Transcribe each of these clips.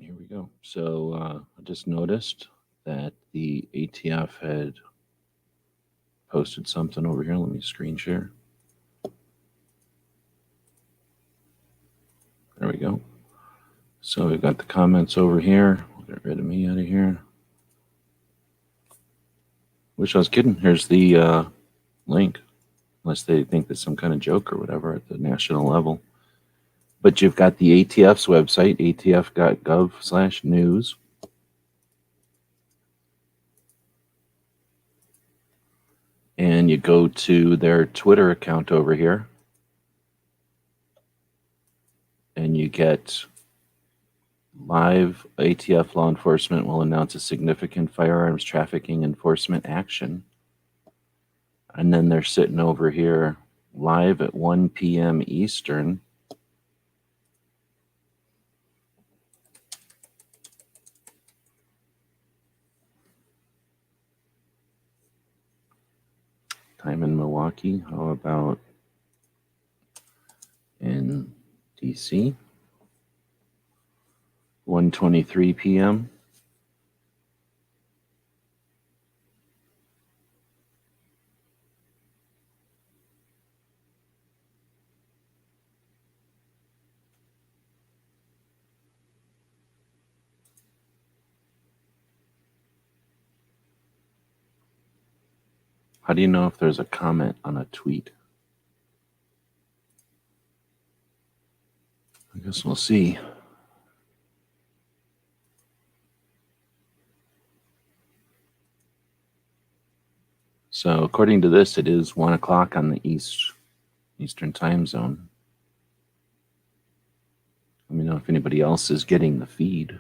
Here we go. So I just noticed that the ATF had posted something over here. Let me screen share. There we go. So we've got the comments over here. We'll get rid of me out of here. Wish I was kidding. Here's the link, unless they think there's some kind of joke or whatever at the national level. But you've got the ATF's website, atf.gov/news. And you go to their Twitter account over here. And you get live ATF law enforcement will announce a significant firearms trafficking enforcement action. And then they're sitting over here live at 1 p.m. Eastern. Time in Milwaukee. How about in DC? 1:23 p.m. How do you know if there's a comment on a tweet? I guess we'll see. So according to this, it is 1 o'clock on the Eastern time zone. Let me know if anybody else is getting the feed.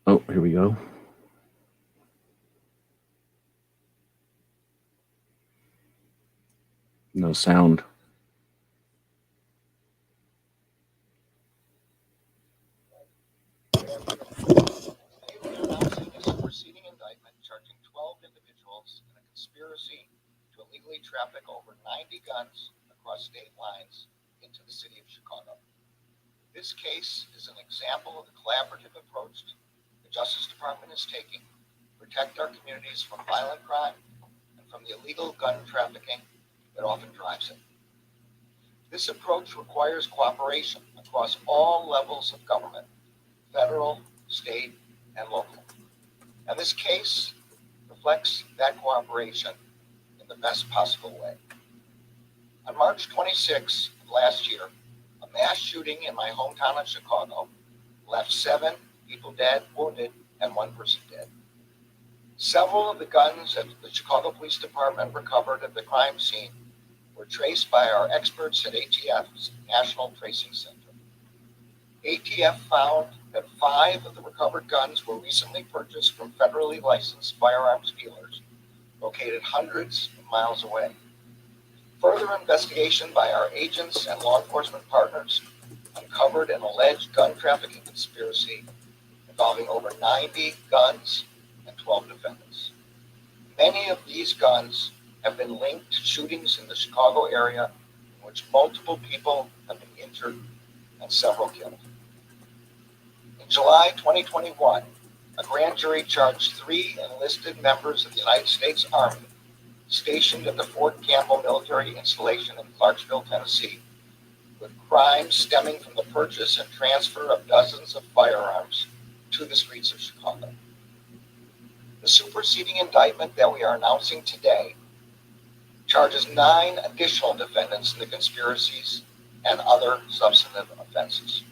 Oh, here we go. No sound. Superseding indictment charging 12 individuals in a conspiracy to illegally traffic over 90 guns across state lines into the city of Chicago. This case is an example of the collaborative approach the Justice Department is taking to protect our communities from violent crime and from the illegal gun trafficking that often drives it. This approach requires cooperation across all levels of government, federal, state, and local. And this case reflects that cooperation in the best possible way. On March 26 of last year, a mass shooting in my hometown of Chicago left 7 people dead, wounded, and 1 person dead. Several of the guns that the Chicago Police Department recovered at the crime scene were traced by our experts at ATF's National Tracing Center. ATF found that 5 of the recovered guns were recently purchased from federally licensed firearms dealers located hundreds of miles away. Further investigation by our agents and law enforcement partners uncovered an alleged gun trafficking conspiracy involving over 90 guns and 12 defendants. Many of these guns have been linked to shootings in the Chicago area in which multiple people have been injured and several killed. In July 2021, a grand jury charged 3 enlisted members of the United States Army stationed at the Fort Campbell military installation in Clarksville, Tennessee, with crimes stemming from the purchase and transfer of dozens of firearms to the streets of Chicago. The superseding indictment that we are announcing today charges 9 additional defendants in the conspiracies and other substantive offenses.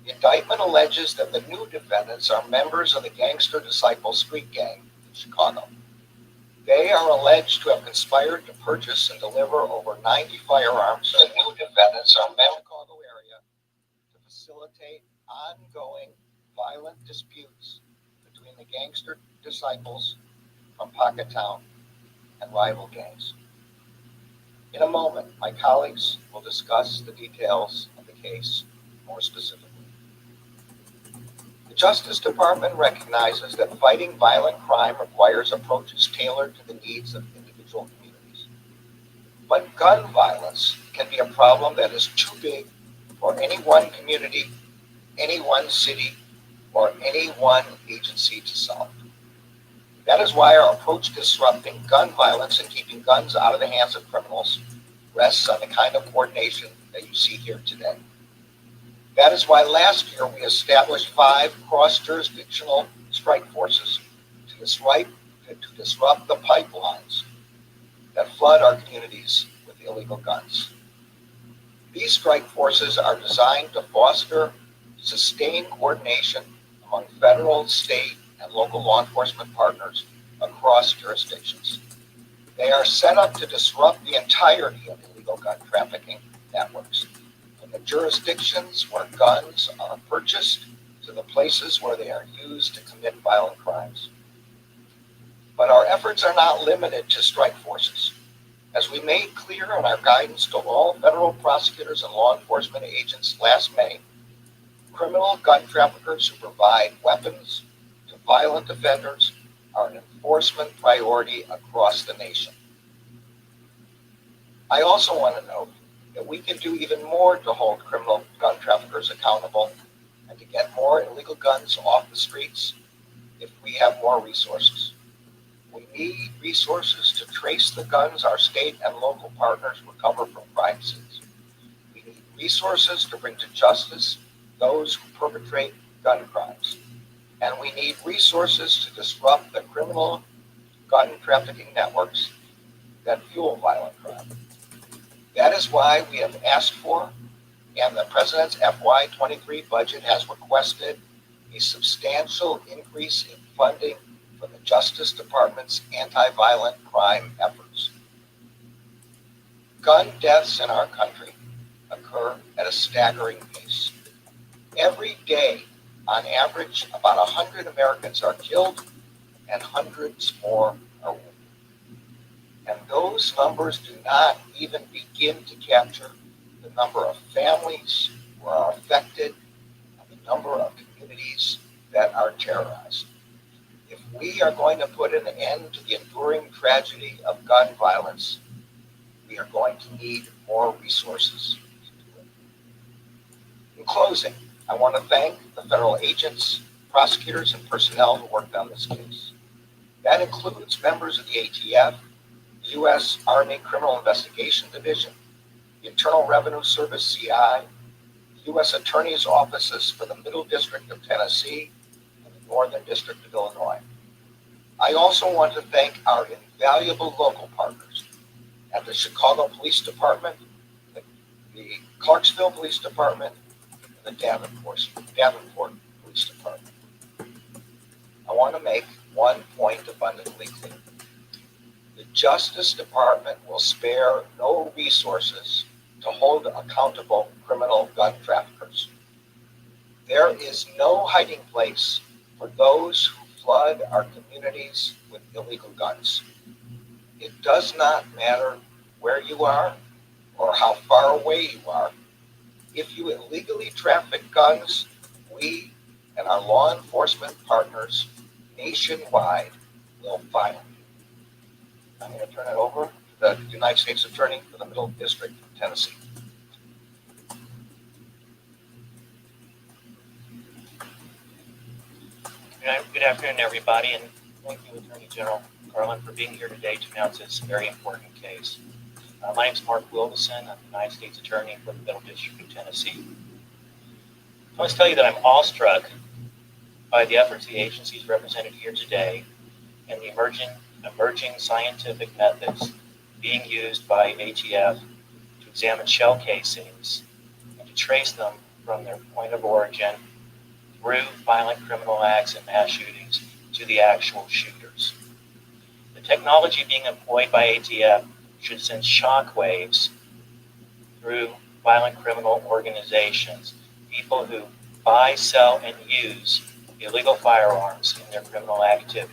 The indictment alleges that the new defendants are members of the Gangster Disciple Street Gang in Chicago. They are alleged to have conspired to purchase and deliver over 90 firearms. The new defendants are members of the Chicago area to facilitate ongoing violent disputes between the Gangster Disciples from Pockettown and rival gangs. In a moment, my colleagues will discuss the details of the case more specifically. The Justice Department recognizes that fighting violent crime requires approaches tailored to the needs of individual communities. But gun violence can be a problem that is too big for any one community, any one city, or any one agency to solve. That is why our approach to disrupting gun violence and keeping guns out of the hands of criminals rests on the kind of coordination that you see here today. That is why last year we established 5 cross-jurisdictional strike forces to disrupt the pipelines that flood our communities with illegal guns. These strike forces are designed to foster sustained coordination among federal, state, and local law enforcement partners across jurisdictions. They are set up to disrupt the entirety of illegal gun trafficking networks, from the jurisdictions where guns are purchased to the places where they are used to commit violent crimes. But our efforts are not limited to strike forces. As we made clear in our guidance to all federal prosecutors and law enforcement agents last May, criminal gun traffickers who provide weapons to violent offenders are an enforcement priority across the nation. I also want to note that we can do even more to hold criminal gun traffickers accountable and to get more illegal guns off the streets if we have more resources. We need resources to trace the guns our state and local partners recover from crime scenes. We need resources to bring to justice those who perpetrate gun crimes. And we need resources to disrupt the criminal gun trafficking networks that fuel violent crime. That is why we have asked for, and the President's FY23 budget has requested, a substantial increase in funding for the Justice Department's anti-violent crime efforts. Gun deaths in our country occur at a staggering pace. Every day, on average, about 100 Americans are killed and hundreds more are wounded. And those numbers do not even begin to capture the number of families who are affected and the number of communities that are terrorized. If we are going to put an end to the enduring tragedy of gun violence, we are going to need more resources to do it. In closing, I want to thank the federal agents, prosecutors, and personnel who worked on this case. That includes members of the ATF, the U.S. Army Criminal Investigation Division, the Internal Revenue Service CI, the U.S. Attorney's offices for the Middle District of Tennessee, Northern District of Illinois. I also want to thank our invaluable local partners at the Chicago Police Department, the Clarksville Police Department, and the Davenport Police Department. I want to make one point abundantly clear. The Justice Department will spare no resources to hold accountable criminal gun traffickers. There is no hiding place for those who flood our communities with illegal guns. It does not matter where you are or how far away you are. If you illegally traffic guns, we and our law enforcement partners nationwide will find you. I'm going to turn it over to the United States Attorney for the Middle District of Tennessee. Good afternoon, everybody, and thank you, Attorney General Garland, for being here today to announce this very important case. My name is Mark Wilderson. I'm the United States Attorney for the Middle District of Tennessee. I must tell you that I'm awestruck by the efforts of the agencies represented here today and the emerging scientific methods being used by ATF to examine shell casings and to trace them from their point of origin through violent criminal acts and mass shootings to the actual shooters. The technology being employed by ATF should send shockwaves through violent criminal organizations, people who buy, sell, and use illegal firearms in their criminal activity.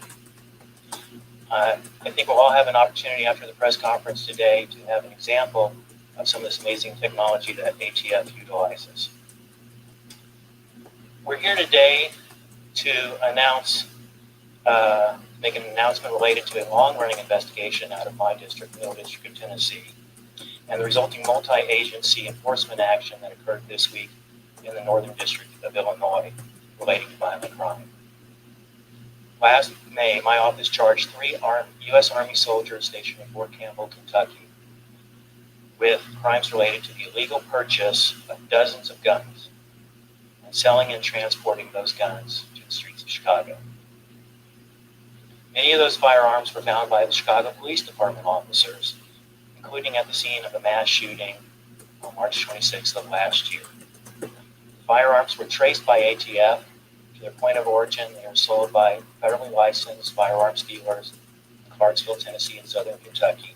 I think we'll all have an opportunity after the press conference today to have an example of some of this amazing technology that ATF utilizes. We're here today to announce, make an announcement related to a long-running investigation out of my district, Middle District of Tennessee, and the resulting multi-agency enforcement action that occurred this week in the Northern District of Illinois relating to violent crime. Last May, my office charged 3 U.S. Army soldiers stationed in Fort Campbell, Kentucky, with crimes related to the illegal purchase of dozens of guns and selling and transporting those guns to the streets of Chicago. Many of those firearms were found by the Chicago Police Department officers, including at the scene of a mass shooting on March 26th of last year. The firearms were traced by ATF to their point of origin. They were sold by federally licensed firearms dealers in Clarksville, Tennessee, and southern Kentucky.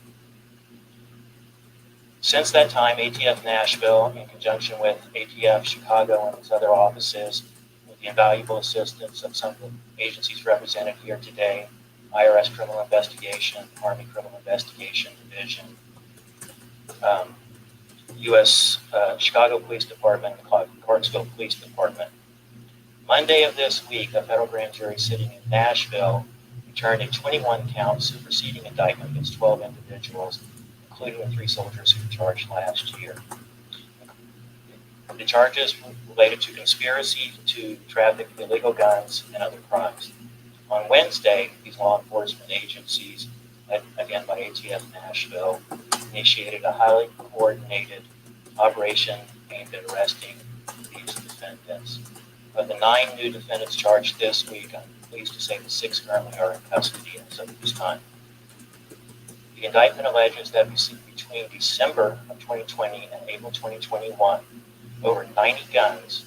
Since that time, ATF Nashville, in conjunction with ATF Chicago and its other offices, with the invaluable assistance of some of the agencies represented here today, IRS Criminal Investigation, Army Criminal Investigation Division, U.S. Chicago Police Department, and Clarksville Police Department. Monday of this week, a federal grand jury sitting in Nashville returned a 21-count superseding indictment against 12 individuals, including the 3 soldiers who were charged last year. The charges related to conspiracy to traffic illegal guns and other crimes. On Wednesday, these law enforcement agencies, led again by ATF Nashville, initiated a highly coordinated operation aimed at arresting these defendants. Of the 9 new defendants charged this week, I'm pleased to say that 6 currently are in custody as of this time. The indictment alleges that between December of 2020 and April 2021, over 90 guns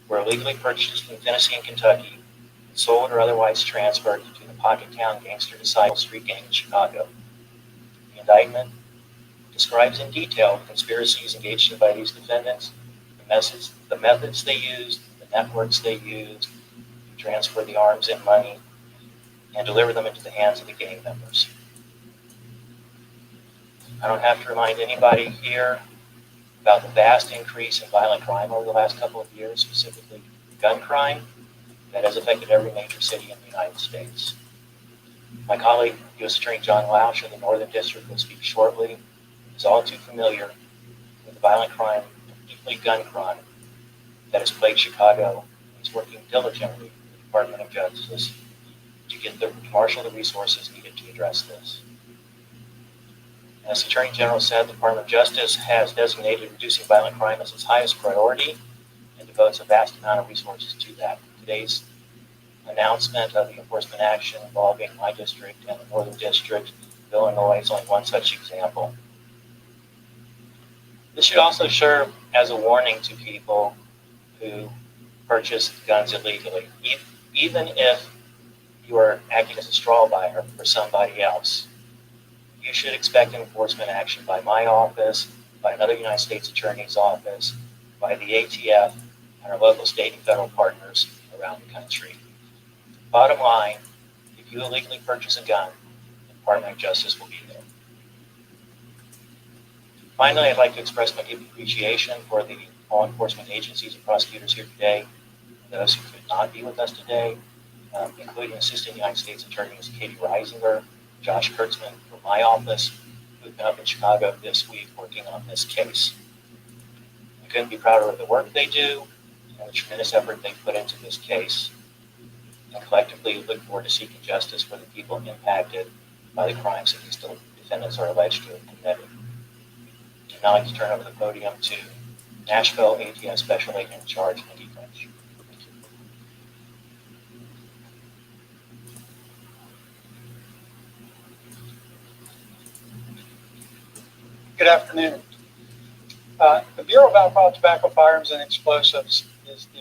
were illegally purchased in Tennessee and Kentucky, sold or otherwise transferred to the Pocket Town Gangster Disciple Street Gang in Chicago. The indictment describes in detail the conspiracies engaged in by these defendants, the methods they used, the networks they used to transfer the arms and money and deliver them into the hands of the gang members. I don't have to remind anybody here about the vast increase in violent crime over the last couple of years, specifically gun crime, that has affected every major city in the United States. My colleague, U.S. Attorney John Lausch of the Northern District, will speak shortly. He's all too familiar with the violent crime, particularly gun crime, that has plagued Chicago. He's working diligently with the Department of Justice to marshal the resources needed to address this. As the Attorney General said, the Department of Justice has designated reducing violent crime as its highest priority and devotes a vast amount of resources to that. Today's announcement of the enforcement action involving my district and the Northern District of Illinois is only one such example. This should also serve as a warning to people who purchase guns illegally. Even if you are acting as a straw buyer for somebody else, you should expect enforcement action by my office, by another United States Attorney's office, by the ATF, and our local state and federal partners around the country. Bottom line, if you illegally purchase a gun, the Department of Justice will be there. Finally, I'd like to express my deep appreciation for the law enforcement agencies and prosecutors here today, and those who could not be with us today, including Assistant United States Attorneys Katie Reisinger, Josh Kurtzman from my office, who've been up in Chicago this week working on this case. I couldn't be prouder of the work they do and the tremendous effort they put into this case. And collectively look forward to seeking justice for the people impacted by the crimes that these defendants are alleged to have committed. I'd now like to turn over the podium to Nashville ATF Special Agent in Charge, Mindy French. Thank you. Good afternoon. The Bureau of Alcohol, Tobacco, Firearms, and Explosives is the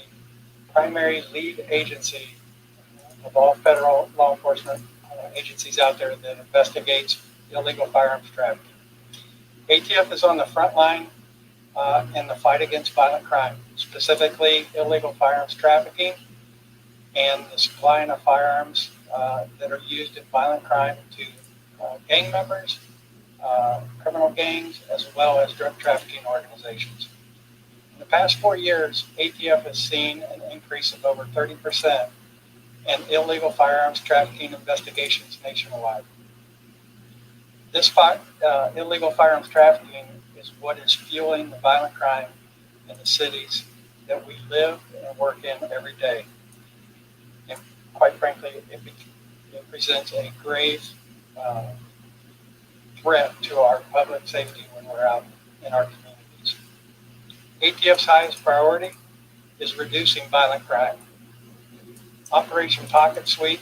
primary lead agency of all federal law enforcement agencies out there that investigates illegal firearms trafficking. ATF is on the front line in the fight against violent crime, specifically illegal firearms trafficking and the supplying of firearms that are used in violent crime to gang members, criminal gangs, as well as drug trafficking organizations. In the past 4 years, ATF has seen an increase of over 30% in illegal firearms trafficking investigations nationwide. Illegal firearms trafficking is what is fueling the violent crime in the cities that we live and work in every day. And quite frankly, it presents a grave threat to our public safety when we're out in our communities. ATF's highest priority is reducing violent crime. Operation Pocket Sweep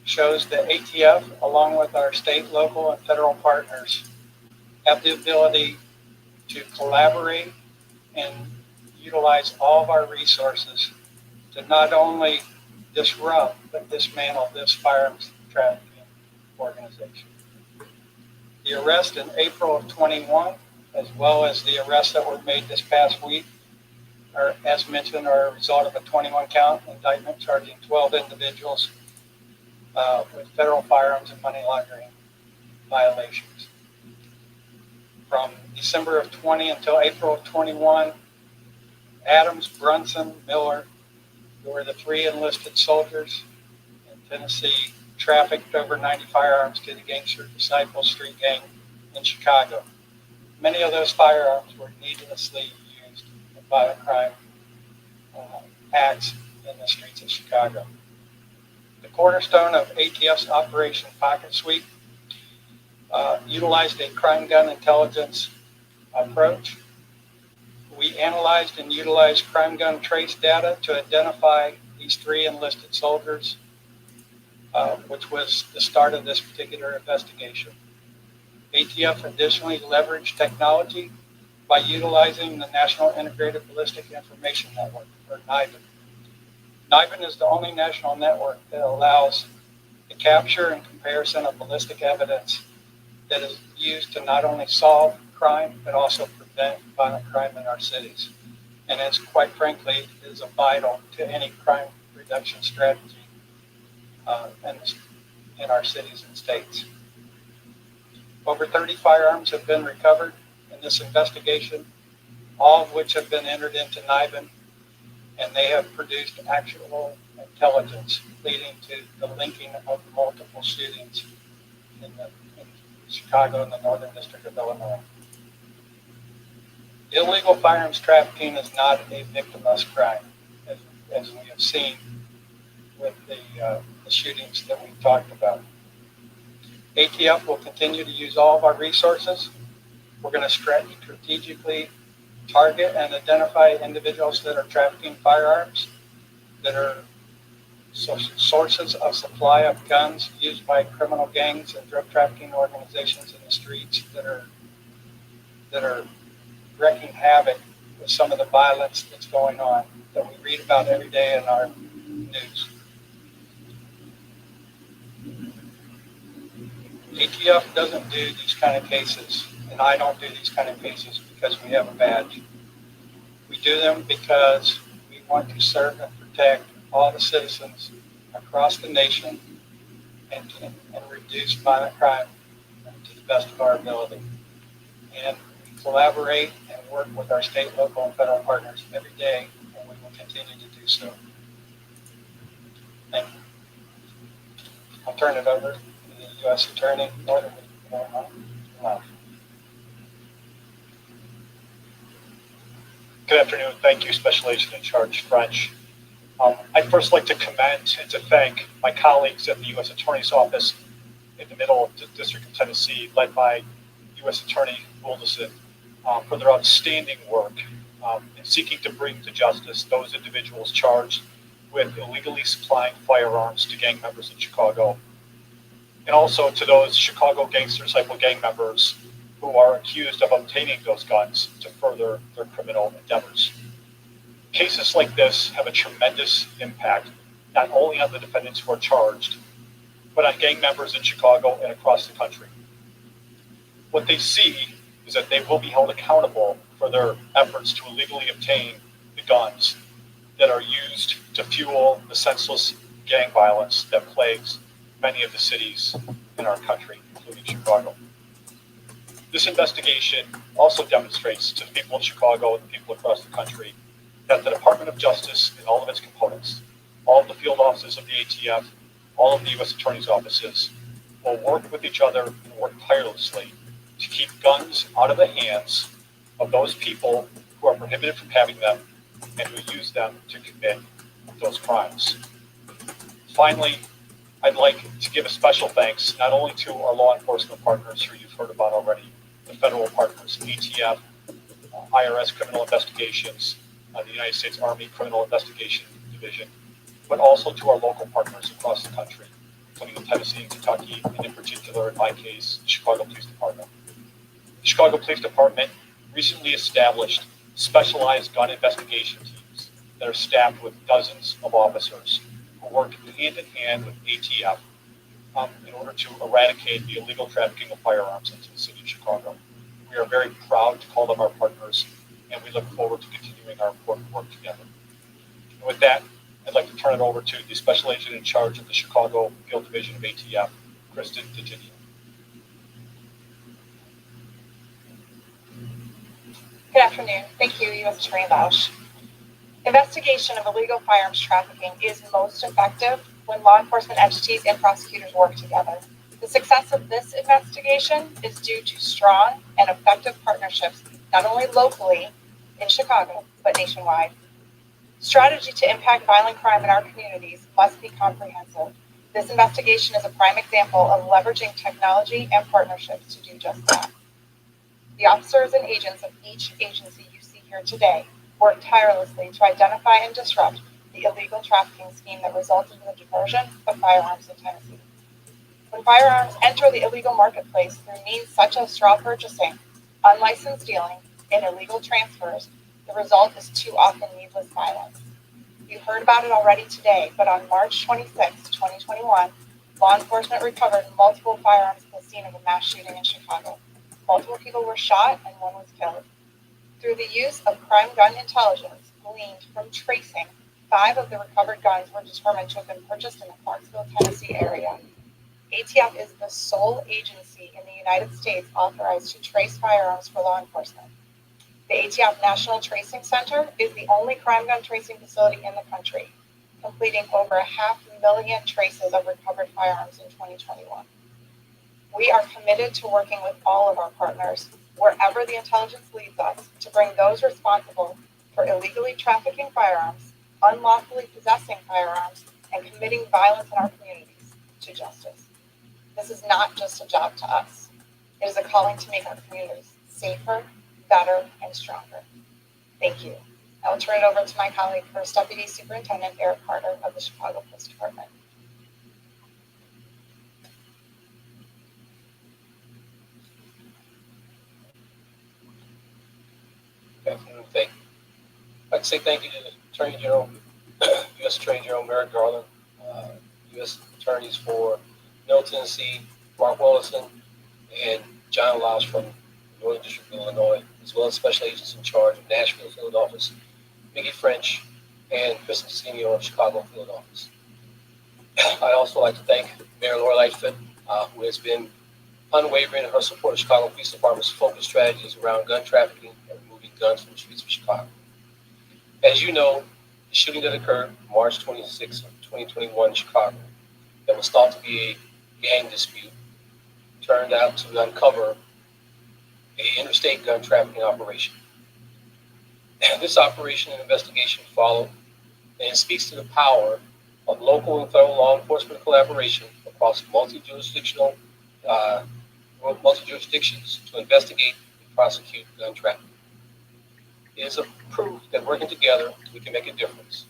shows that ATF, along with our state, local, and federal partners, have the ability to collaborate and utilize all of our resources to not only disrupt but dismantle this firearms trafficking organization. The arrest in April of 21, as well as the arrests that were made this past week, are, as mentioned, are a result of a 21-count indictment charging 12 individuals with federal firearms and money laundering violations. From December of 20 until April of 21, Adams, Brunson, Miller, who were the 3 enlisted soldiers in Tennessee, trafficked over 90 firearms to the Gangster Disciple Street Gang in Chicago. Many of those firearms were needlessly used in violent crime acts in the streets of Chicago. The cornerstone of ATF's Operation Pocket Sweep utilized a crime gun intelligence approach. We analyzed and utilized crime gun trace data to identify these 3 enlisted soldiers, which was the start of this particular investigation. ATF additionally leveraged technology by utilizing the National Integrated Ballistic Information Network, or NIBIN. NIBIN is the only national network that allows the capture and comparison of ballistic evidence that is used to not only solve crime, but also prevent violent crime in our cities. And it's quite frankly, is vital to any crime reduction strategy in our cities and states. Over 30 firearms have been recovered in this investigation, all of which have been entered into NIBIN, and they have produced actionable intelligence leading to the linking of multiple shootings in Chicago and the Northern District of Illinois. Illegal firearms trafficking is not a victimless crime, as we have seen with the shootings that we've talked about. ATF will continue to use all of our resources. We're going to strategically target and identify individuals that are trafficking firearms, that are sources of supply of guns used by criminal gangs and drug trafficking organizations in the streets that are wreaking havoc with some of the violence that's going on that we read about every day in our news. ATF doesn't do these kind of cases, and I don't do these kind of cases because we have a badge. We do them because we want to serve and protect all the citizens across the nation and reduce violent crime to the best of our ability. And we collaborate and work with our state, local, and federal partners every day, and we will continue to do so. Thank you. I'll turn it over to the U.S. Attorney, Northern Illinois. Good afternoon. Thank you, Special Agent in Charge French. I'd first like to commend and to thank my colleagues at the U.S. Attorney's Office in the Middle District of Tennessee, led by U.S. Attorney Wilderson, for their outstanding work in seeking to bring to justice those individuals charged with illegally supplying firearms to gang members in Chicago, and also to those Chicago Gangster Disciple gang members who are accused of obtaining those guns to further their criminal endeavors. Cases like this have a tremendous impact, not only on the defendants who are charged, but on gang members in Chicago and across the country. What they see is that they will be held accountable for their efforts to illegally obtain the guns that are used to fuel the senseless gang violence that plagues many of the cities in our country, including Chicago. This investigation also demonstrates to the people of Chicago and the people across the country that the Department of Justice and all of its components, all of the field offices of the ATF, all of the U.S. Attorney's offices, will work with each other and work tirelessly to keep guns out of the hands of those people who are prohibited from having them and who use them to commit those crimes. Finally, I'd like to give a special thanks not only to our law enforcement partners who you've heard about already, the federal partners, ATF, IRS Criminal Investigations, the United States Army Criminal Investigation Division, but also to our local partners across the country, including in Tennessee and Kentucky, and in particular, in my case, the Chicago Police Department. The Chicago Police Department recently established specialized gun investigation teams that are staffed with dozens of officers who work hand in hand with ATF in order to eradicate the illegal trafficking of firearms into the city of Chicago. We are very proud to call them our partners, and we look forward to continuing our important work together. And with that, I'd like to turn it over to the Special Agent in charge of the Chicago Field Division of ATF, Kristen DeGinio. Good afternoon. Thank you, U.S. Attorney Lausch. Investigation of illegal firearms trafficking is most effective when law enforcement entities and prosecutors work together. The success of this investigation is due to strong and effective partnerships, not only locally in Chicago, but nationwide. Strategy to impact violent crime in our communities must be comprehensive. This investigation is a prime example of leveraging technology and partnerships to do just that. The officers and agents of each agency you see here today work tirelessly to identify and disrupt the illegal trafficking scheme that resulted in the diversion of firearms in Tennessee. When firearms enter the illegal marketplace through means such as straw purchasing, unlicensed dealing, and illegal transfers, the result is too often needless violence. You heard about it already today, but on March 26, 2021, law enforcement recovered multiple firearms at the scene of a mass shooting in Chicago. Multiple people were shot and one was killed. Through the use of crime gun intelligence gleaned from tracing, 5 of the recovered guns were determined to have been purchased in the Clarksville, Tennessee area. ATF is the sole agency in the United States authorized to trace firearms for law enforcement. The ATF National Tracing Center is the only crime gun tracing facility in the country, completing over 500,000 traces of recovered firearms in 2021. We are committed to working with all of our partners, wherever the intelligence leads us, to bring those responsible for illegally trafficking firearms, unlawfully possessing firearms, and committing violence in our communities to justice. This is not just a job to us. It is a calling to make our communities safer, better, and stronger. Thank you. I will turn it over to my colleague, First Deputy Superintendent Eric Carter of the Chicago Police Department. Good afternoon. Thank you. I'd like to say thank you to the Attorney General, U.S. Attorney General Merrick Garland, U.S. Attorneys for Middle Tennessee, Mark Willison, and John Lausch from the Northern District of Illinois, as well as Special Agents in charge of Nashville Field Office, Mickey French, and Kristen DeGinio of Chicago Field Office. I'd also like to thank Mayor Laura Lightfoot, who has been unwavering in her support of Chicago Police Department's focused strategies around gun trafficking and removing guns from the streets of Chicago. As you know, the shooting that occurred March 26, 2021 in Chicago, that was thought to be a gang dispute, turned out to uncover an interstate gun trafficking operation. This operation and investigation followed, and it speaks to the power of local and federal law enforcement collaboration across multi-jurisdictions to investigate and prosecute gun trafficking. It is a proof that working together, we can make a difference.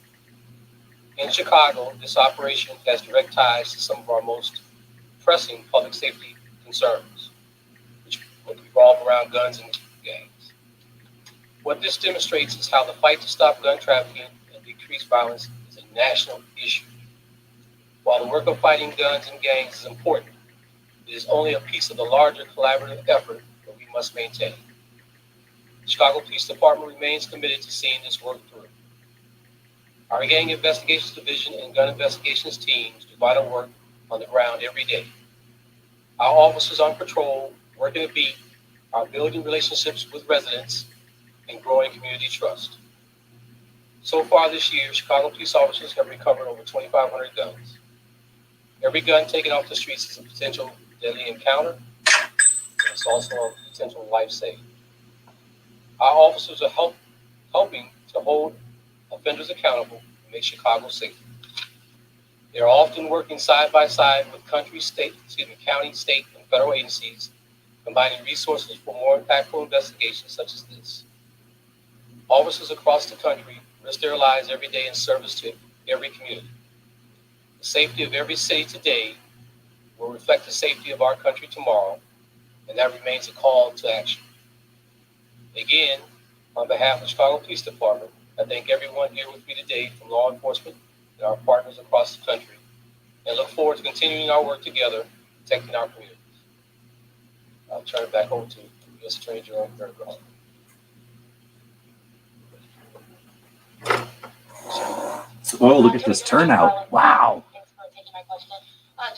In Chicago, this operation has direct ties to some of our most pressing public safety concerns, which revolve around guns and gangs. What this demonstrates is how the fight to stop gun trafficking and decrease violence is a national issue. While the work of fighting guns and gangs is important, it is only a piece of the larger collaborative effort that we must maintain. The Chicago Police Department remains committed to seeing this work through. Our Gang Investigations Division and Gun Investigations teams do vital work on the ground every day. Our officers on patrol, working a beat, are building relationships with residents and growing community trust. So far this year, Chicago police officers have recovered over 2,500 guns. Every gun taken off the streets is a potential deadly encounter, it's also a potential life saving. Our officers are helping to hold offenders accountable and make Chicago safer. They are often working side by side with county, state, and federal agencies, combining resources for more impactful investigations such as this. Officers across the country risk their lives every day in service to every community. The safety of every city today will reflect the safety of our country tomorrow, and that remains a call to action. Again, on behalf of the Chicago Police Department, I thank everyone here with me today from law enforcement and our partners across the country, and look forward to continuing our work together, protecting our communities. I'll turn it back over to U.S. Attorney General Merrick Garland. Oh, look at this turnout. Wow. Thanks for taking my question.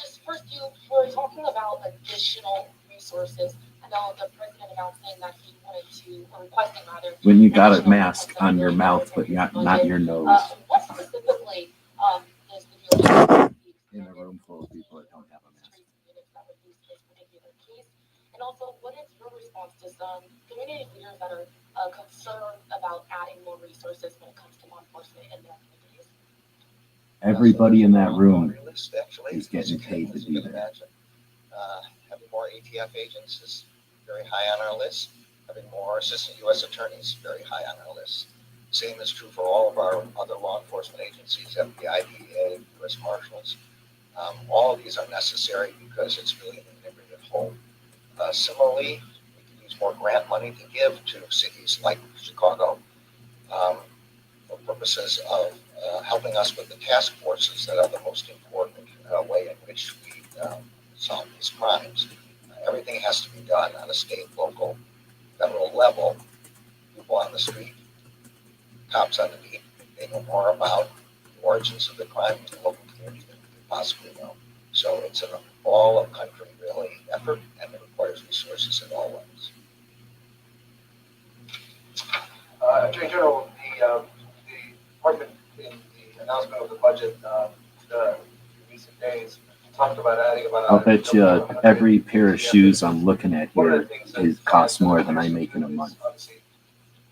Just first, you were talking about additional resources. I know the president announced saying that he wanted to, or requesting rather. When you got a mask on your mouth, but not your nose. What specifically is the DOJ In a room full of people that don't have a mask. that would use this particular case? And also, what is your response to some community leaders that are concerned about adding more resources when it comes to law enforcement in their communities? Everybody in that room is getting paid to do that. Having more ATF agents is very high on our list. Having more assistant U.S. attorneys very high on our list. Same is true for all of our other law enforcement agencies, FBI, DEA, U.S. Marshals. All of these are necessary because it's really an integrated whole. Similarly, we can use more grant money to give to cities like Chicago for purposes of helping us with the task forces that are the most important way in which we solve these crimes. Everything has to be done on a state, local, federal level. People on the street, cops on the beat, they know more about the origins of the crime in the local community than we could possibly know. So it's an all-of-country, really, effort, and it requires resources in all levels. Attorney General, the department in the announcement of the budget the recent days talked about adding about. I'll bet you every pair of shoes I'm looking at here costs more than I make in a month. Obviously,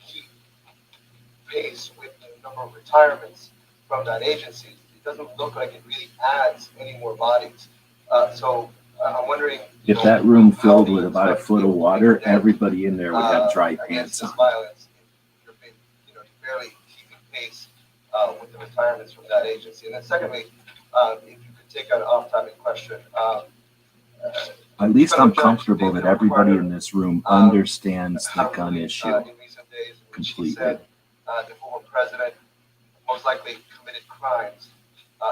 keep pace with the number of retirements from that agency. It doesn't look like it really adds any more bodies. So I'm wondering if that room filled with about a foot of water, everybody in there would have dry pants on. Violence, you're barely keeping pace with the retirements from that agency. And then secondly, if you could take an off-topic question. At least I'm comfortable that everybody in this room understands the gun issue in recent days, in which he completely. said the former president most likely committed crimes.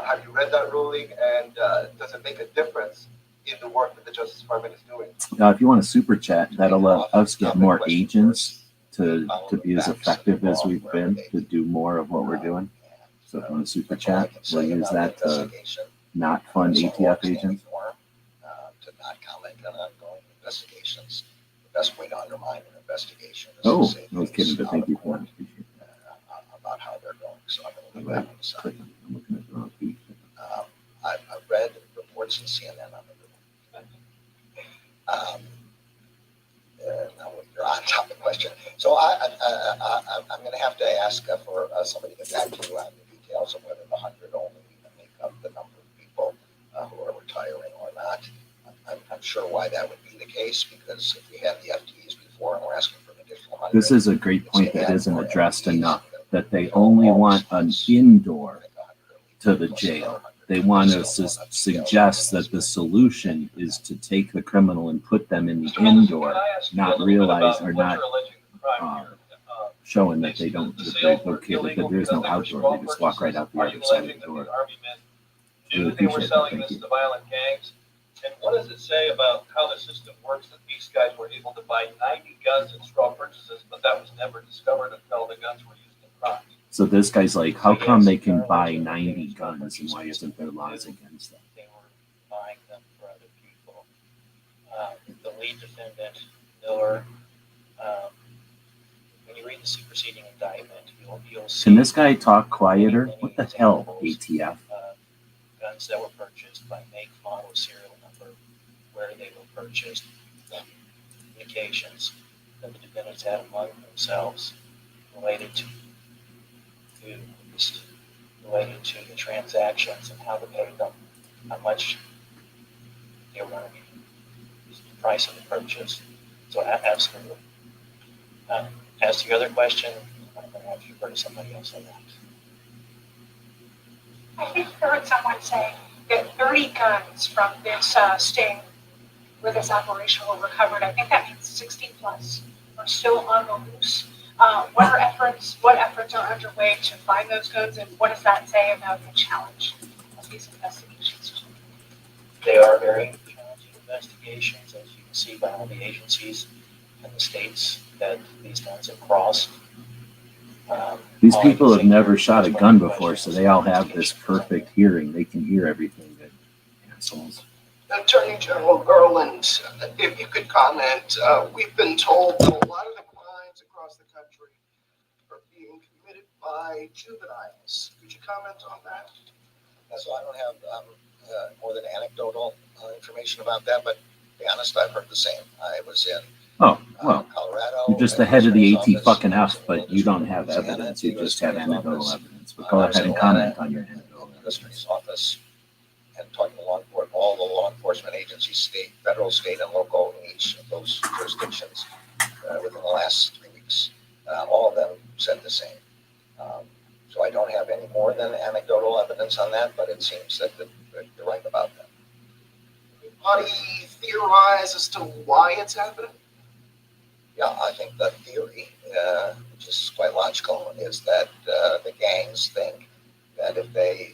Have you read that ruling, and does it make a difference in the work that the Justice Department is doing? Now, if you want a super chat, that'll let us get more agents to be as effective as we've been, to do more of what we're doing. So if you want a super chat, we'll use that to not fund ATF agents. To not comment on ongoing investigations. The best way to undermine an investigation is Oh, to say I was things kidding, but thank you for that. about how they're going. So I'm going to leave that one aside. I'm looking at the wrong feed. I've read reports in CNN on the now your on-topic question. So I'm going to have to ask for somebody to get back to you on the details of whether the 100 only make up the number of people who are retiring or not. I'm sure why that would be the case, because if we had the FTEs before and we're asking for an additional 100. This is a great point that isn't addressed enough, that they only want an indoor to the jail. They want to suggest that the solution is to take the criminal and put them in the indoor, not realize or not showing that they don't, that there's no outdoor. They just walk right out the other side of the door. Knew they were selling this to violent gangs. And what does it say about how the system works that these guys were able to buy 90 guns in straw purchases, but that was never discovered until the guns were used in crimes? So this guy's like, how come they can buy 90 guns and why isn't there laws against that? They were buying them for other people. The lead defendant, Miller, when you read the superseding indictment, you'll see. Can this guy talk quieter? What the hell, ATF? Guns that were purchased by make, model, serial number, where they were purchased. communications that the defendants had among themselves related to the transactions and how to pay them, how much they were going to be, the price of the purchase. So absolutely. As to your other question, I'm going to have to refer to somebody else on that. I think I heard someone say that 30 guns from this sting where this operation were recovered. I think that means 60 plus are still on the loose. What efforts are underway to find those guns, and what does that say about the challenge of these investigations? They are very challenging investigations, as you can see by all the agencies and the states that these guns have crossed. These people have never shot a gun before, so they all have this perfect hearing. They can hear everything. Good assholes. Attorney General Garland, if you could comment, we've been told that a lot of the crimes across the country are being committed by juveniles. Could you comment on that? So I don't have more than anecdotal information about that, but to be honest, I've heard the same. I was in Colorado. You're just the head of the ATF, but you don't have evidence. You just have anecdotal evidence. But go ahead and comment on your anecdotal evidence. Office and talking to all the law enforcement agencies, state, federal, state, and local in each of those jurisdictions within the last 3 weeks. All of them said the same. So I don't have any more than anecdotal evidence on that, but it seems that you're right about that. Anybody theorize as to why it's happening? Yeah, I think the theory, which is quite logical, is that the gangs think that if they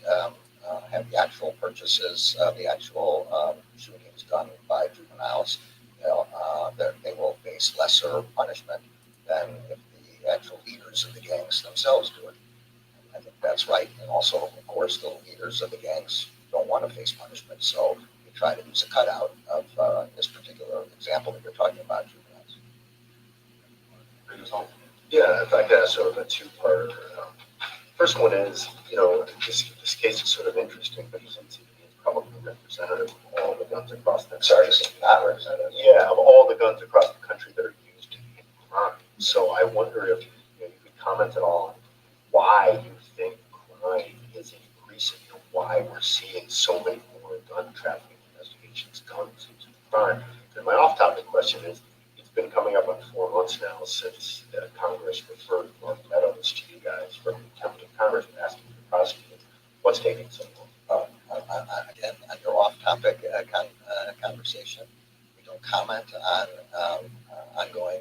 have the actual purchases, the actual shootings done by juveniles, that they will face lesser punishment than if the actual leaders of the gangs themselves do it. I think that's right. And also, of course, the leaders of the gangs don't want to face punishment, so they try to use a cutout of this particular example that you're talking about, juveniles. Yeah, if I could ask sort of a two-part. First one is, this case is sort of interesting because it's probably representative of all the guns across the country. Sorry, not representative. Yeah, of all the guns across the country that are used in crime. So I wonder if you could comment at all on why you think crime is increasing and why we're seeing so many more gun trafficking investigations, guns into crime. And my off-topic question is, it's been coming up on 4 months now since Congress referred Mark Meadows to you guys for contempt of Congress asking to prosecute. What's taking so long? Again, on your off-topic conversation, we don't comment on ongoing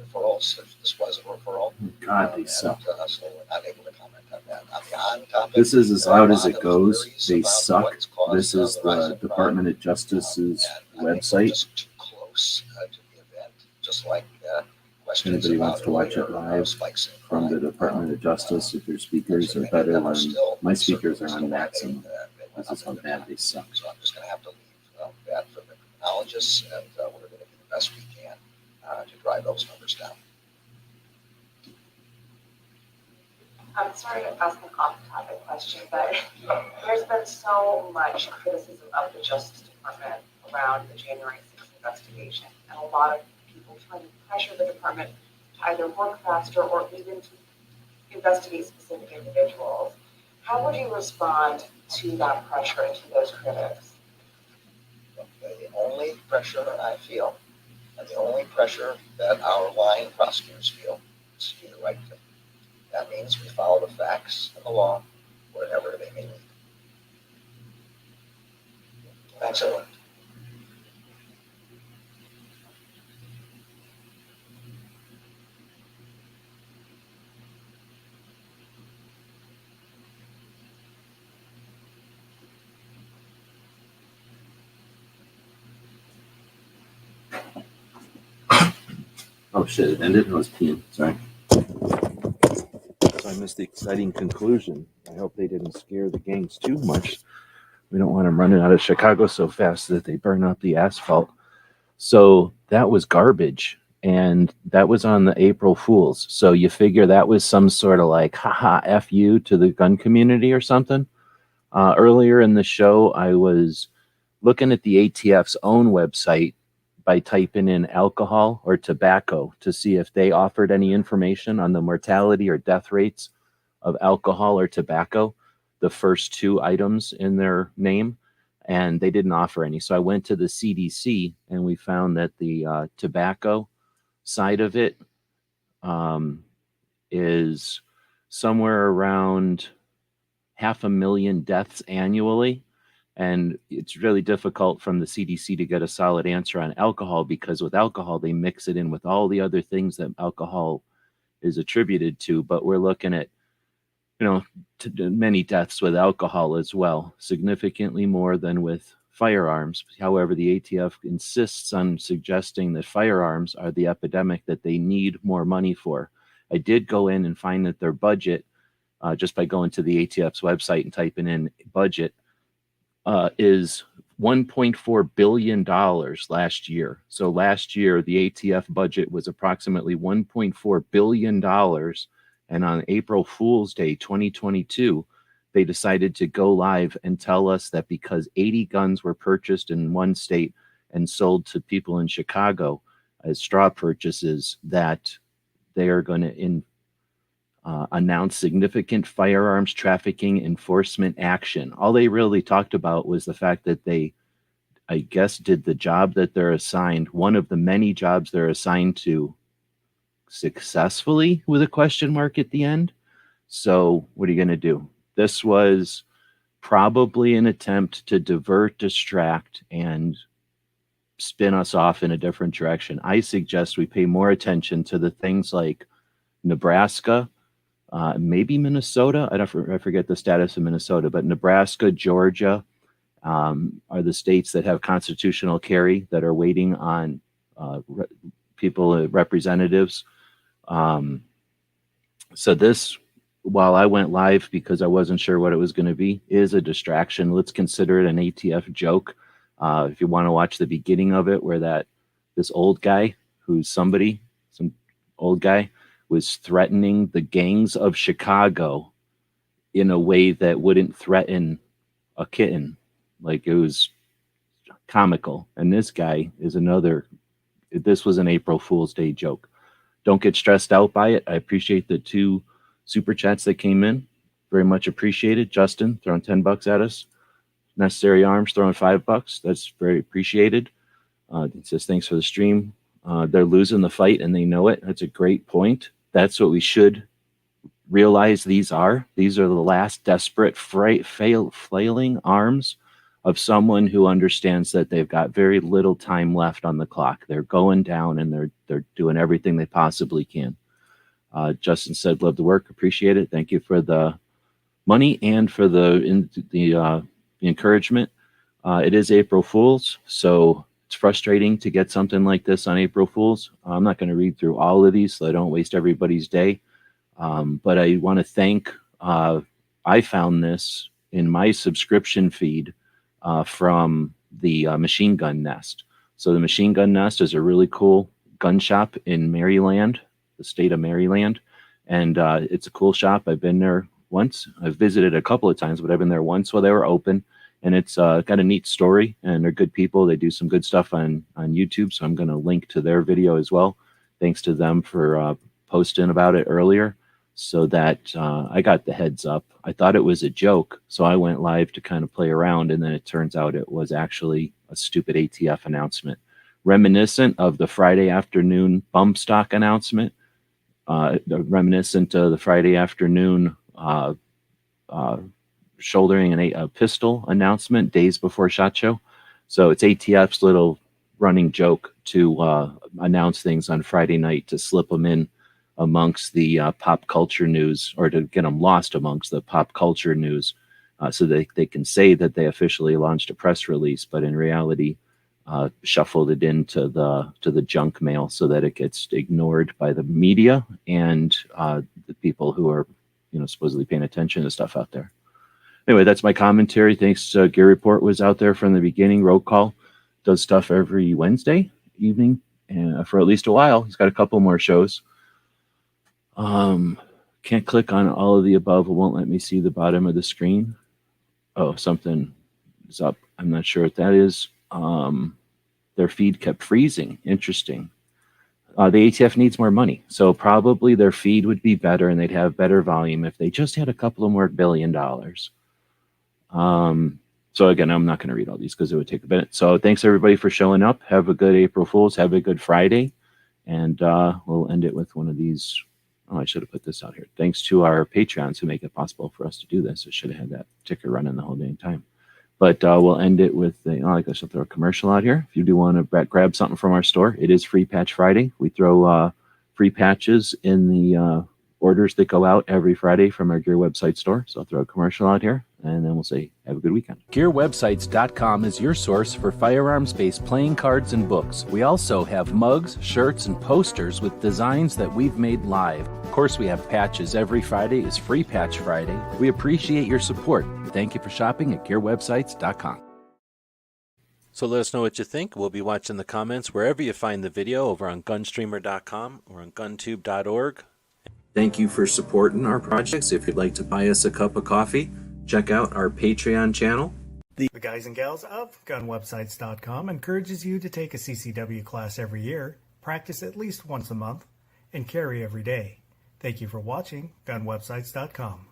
referrals. This was a referral. God, they suck. So we're not able to comment on that. On the on-topic, this is as loud as it goes. They suck. This is the Department of Justice's website. Just too close to the event, just like If anybody wants to watch it live from the Department of Justice, if your speakers are better than my speakers are on maximum. This is how bad they suck. So I'm just going to have to leave that for the criminologists, and we're going to do the best we can to drive those numbers down. I'm sorry to ask an off-topic question, but there's been so much criticism of the Justice Department around the January 6th investigation, and a lot of people trying to pressure the department to either work faster or even to investigate specific individuals. How would you respond to that pressure and to those critics? The only pressure I feel, and the only pressure that our line prosecutors feel, is to do the right thing. That means we follow the facts and the law wherever they may lead. Thanks, everyone. Oh shit, it ended? I was peeing. Sorry. So I missed the exciting conclusion. I hope they didn't scare the gangs too much. We don't want them running out of Chicago so fast that they burn up the asphalt. So that was garbage. And that was on the April Fools. So you figure that was some sort of like, haha, F you to the gun community or something. Earlier in the show, I was looking at the ATF's own website by typing in alcohol or tobacco to see if they offered any information on the mortality or death rates of alcohol or tobacco, the first two items in their name, and they didn't offer any. So I went to the CDC, and we found that the tobacco side of it is somewhere around 500,000 deaths annually. And it's really difficult from the CDC to get a solid answer on alcohol, because with alcohol, they mix it in with all the other things that alcohol is attributed to. But we're looking at, many deaths with alcohol as well, significantly more than with firearms. However, the ATF insists on suggesting that firearms are the epidemic that they need more money for. I did go in and find that their budget, just by going to the ATF's website and typing in budget, is $1.4 billion last year. So last year, the ATF budget was approximately $1.4 billion. And on April Fool's Day 2022, they decided to go live and tell us that because 80 guns were purchased in one state and sold to people in Chicago as straw purchases, that they are going to announced significant firearms trafficking enforcement action. All they really talked about was the fact that they, I guess, did the job that they're assigned, one of the many jobs they're assigned to, successfully, with a question mark at the end. So what are you going to do? This was probably an attempt to divert, distract, and spin us off in a different direction. I suggest we pay more attention to the things like Nebraska, maybe Minnesota. I forget the status of Minnesota, but Nebraska, Georgia are the states that have constitutional carry that are waiting on people, representatives. So this, while I went live because I wasn't sure what it was going to be, is a distraction. Let's consider it an ATF joke. If you want to watch the beginning of it, where this old guy, who's some old guy, was threatening the gangs of Chicago in a way that wouldn't threaten a kitten. Like, it was comical. And this guy is this was an April Fool's Day joke. Don't get stressed out by it. I appreciate the 2 super chats that came in. Very much appreciated. Justin throwing $10 at us. Necessary Arms throwing $5. That's very appreciated. It says thanks for the stream. They're losing the fight and they know it. That's a great point. That's what we should realize these are. These are the last desperate, flailing arms of someone who understands that they've got very little time left on the clock. They're going down and they're doing everything they possibly can. Justin said, love the work, appreciate it. Thank you for the money and for the encouragement. It is April Fool's, so it's frustrating to get something like this on April Fool's. I'm not going to read through all of these so I don't waste everybody's day. But I want to thank, I found this in my subscription feed from the Machine Gun Nest. So the Machine Gun Nest is a really cool gun shop in Maryland, the state of Maryland. And it's a cool shop. I've been there once. I've visited a couple of times, but I've been there once while they were open. And it's got a neat story, and they're good people. They do some good stuff on YouTube, so I'm going to link to their video as well. Thanks to them for posting about it earlier, so that I got the heads up. I thought it was a joke, so I went live to kind of play around, and then it turns out it was actually a stupid ATF announcement, reminiscent of the Friday afternoon bump stock announcement, reminiscent of the Friday afternoon shouldering a pistol announcement days before SHOT Show. So it's ATF's little running joke to announce things on Friday night to slip them in amongst the pop culture news, or to get them lost amongst the pop culture news, so that they can say that they officially launched a press release, but in reality shuffled it into the junk mail so that it gets ignored by the media and the people who are supposedly paying attention to stuff out there. Anyway, that's my commentary. Thanks. Gear Report was out there from the beginning. Roll Call does stuff every Wednesday evening, and for at least a while. He's got a couple more shows. Can't click on all of the above. It won't let me see the bottom of the screen. Oh, something is up. I'm not sure what that is. their feed kept freezing. Interesting. The ATF needs more money, so probably their feed would be better and they'd have better volume if they just had a couple of more $1 billion. So again, I'm not going to read all these because it would take a minute. So thanks everybody for showing up. Have a good April Fool's. Have a good Friday. And we'll end it with one of these. Oh, I should have put this out here. Thanks to our Patreons who make it possible for us to do this. I should have had that ticker running the whole dang time. But we'll end it with, I guess I'll throw a commercial out here. If you do want to grab something from our store, it is Free Patch Friday. We throw free patches in the orders that go out every Friday from our Gear website store. So I'll throw a commercial out here, and then we'll say have a good weekend. GearWebsites.com is your source for firearms-based playing cards and books. We also have mugs, shirts, and posters with designs that we've made live. Of course, we have patches. Every Friday is Free Patch Friday. We appreciate your support. Thank you for shopping at GearWebsites.com. So let us know what you think. We'll be watching the comments wherever you find the video, over on Gunstreamer.com or on GunTube.org. Thank you for supporting our projects. If you'd like to buy us a cup of coffee, check out our Patreon channel. The guys and gals of GunWebsites.com encourages you to take a CCW class every year, practice at least once a month, and carry every day. Thank you for watching GunWebsites.com.